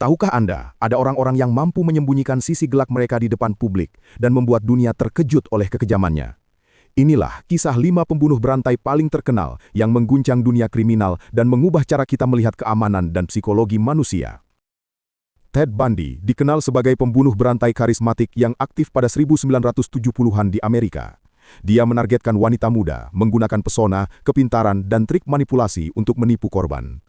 Tahukah Anda, ada orang-orang yang mampu menyembunyikan sisi gelap mereka di depan publik dan membuat dunia terkejut oleh kekejamannya? Inilah kisah 5 pembunuh berantai paling terkenal yang mengguncang dunia kriminal dan mengubah cara kita melihat keamanan dan psikologi manusia. Ted Bundy dikenal sebagai pembunuh berantai karismatik yang aktif pada 1970-an di Amerika. Dia menargetkan wanita muda, menggunakan pesona, kepintaran, dan trik manipulasi untuk menipu korban.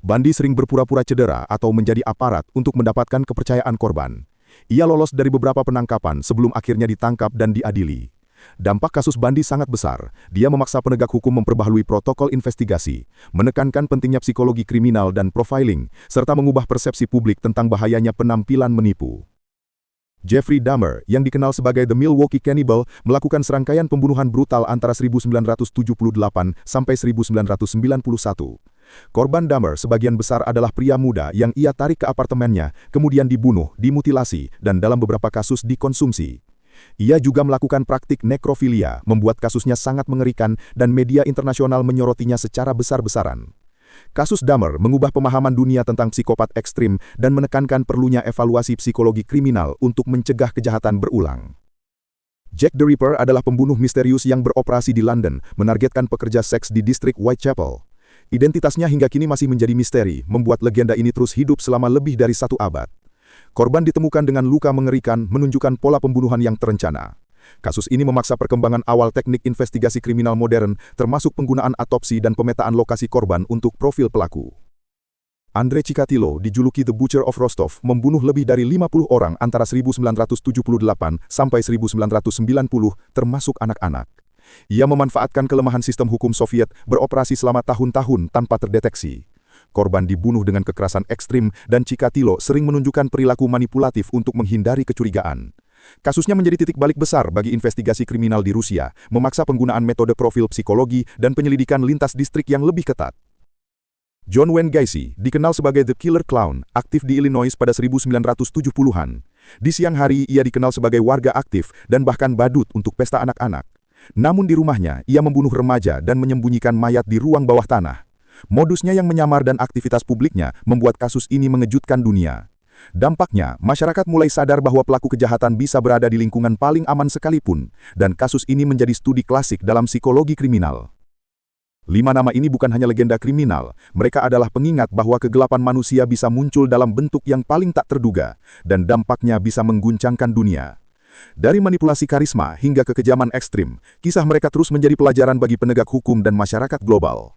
Bundy sering berpura-pura cedera atau menjadi aparat untuk mendapatkan kepercayaan korban. Ia lolos dari beberapa penangkapan sebelum akhirnya ditangkap dan diadili. Dampak kasus Bundy sangat besar. Dia memaksa penegak hukum memperbaharui protokol investigasi, menekankan pentingnya psikologi kriminal dan profiling, serta mengubah persepsi publik tentang bahayanya penampilan menipu. Jeffrey Dahmer, yang dikenal sebagai The Milwaukee Cannibal, melakukan serangkaian pembunuhan brutal antara 1978 sampai 1991. Korban Dahmer sebagian besar adalah pria muda yang ia tarik ke apartemennya, kemudian dibunuh, dimutilasi, dan dalam beberapa kasus dikonsumsi. Ia juga melakukan praktik nekrofilia, membuat kasusnya sangat mengerikan dan media internasional menyorotinya secara besar-besaran. Kasus Dahmer mengubah pemahaman dunia tentang psikopat ekstrim dan menekankan perlunya evaluasi psikologi kriminal untuk mencegah kejahatan berulang. Jack the Ripper adalah pembunuh misterius yang beroperasi di London, menargetkan pekerja seks di distrik Whitechapel. Identitasnya hingga kini masih menjadi misteri, membuat legenda ini terus hidup selama lebih dari 1 abad. Korban ditemukan dengan luka mengerikan, menunjukkan pola pembunuhan yang terencana. Kasus ini memaksa perkembangan awal teknik investigasi kriminal modern, termasuk penggunaan autopsi dan pemetaan lokasi korban untuk profil pelaku. Andrei Chikatilo, dijuluki The Butcher of Rostov, membunuh lebih dari 50 orang antara 1978 sampai 1990, termasuk anak-anak. Ia memanfaatkan kelemahan sistem hukum Soviet, beroperasi selama tahun-tahun tanpa terdeteksi. Korban dibunuh dengan kekerasan ekstrim dan Chikatilo sering menunjukkan perilaku manipulatif untuk menghindari kecurigaan. Kasusnya menjadi titik balik besar bagi investigasi kriminal di Rusia, memaksa penggunaan metode profil psikologi dan penyelidikan lintas distrik yang lebih ketat. John Wayne Gacy, dikenal sebagai The Killer Clown, aktif di Illinois pada 1970-an. Di siang hari ia dikenal sebagai warga aktif dan bahkan badut untuk pesta anak-anak. Namun di rumahnya, ia membunuh remaja dan menyembunyikan mayat di ruang bawah tanah. Modusnya yang menyamar dan aktivitas publiknya membuat kasus ini mengejutkan dunia. Dampaknya, masyarakat mulai sadar bahwa pelaku kejahatan bisa berada di lingkungan paling aman sekalipun, dan kasus ini menjadi studi klasik dalam psikologi kriminal. 5 nama ini bukan hanya legenda kriminal, mereka adalah pengingat bahwa kegelapan manusia bisa muncul dalam bentuk yang paling tak terduga, dan dampaknya bisa mengguncangkan dunia. Dari manipulasi karisma hingga kekejaman ekstrim, kisah mereka terus menjadi pelajaran bagi penegak hukum dan masyarakat global.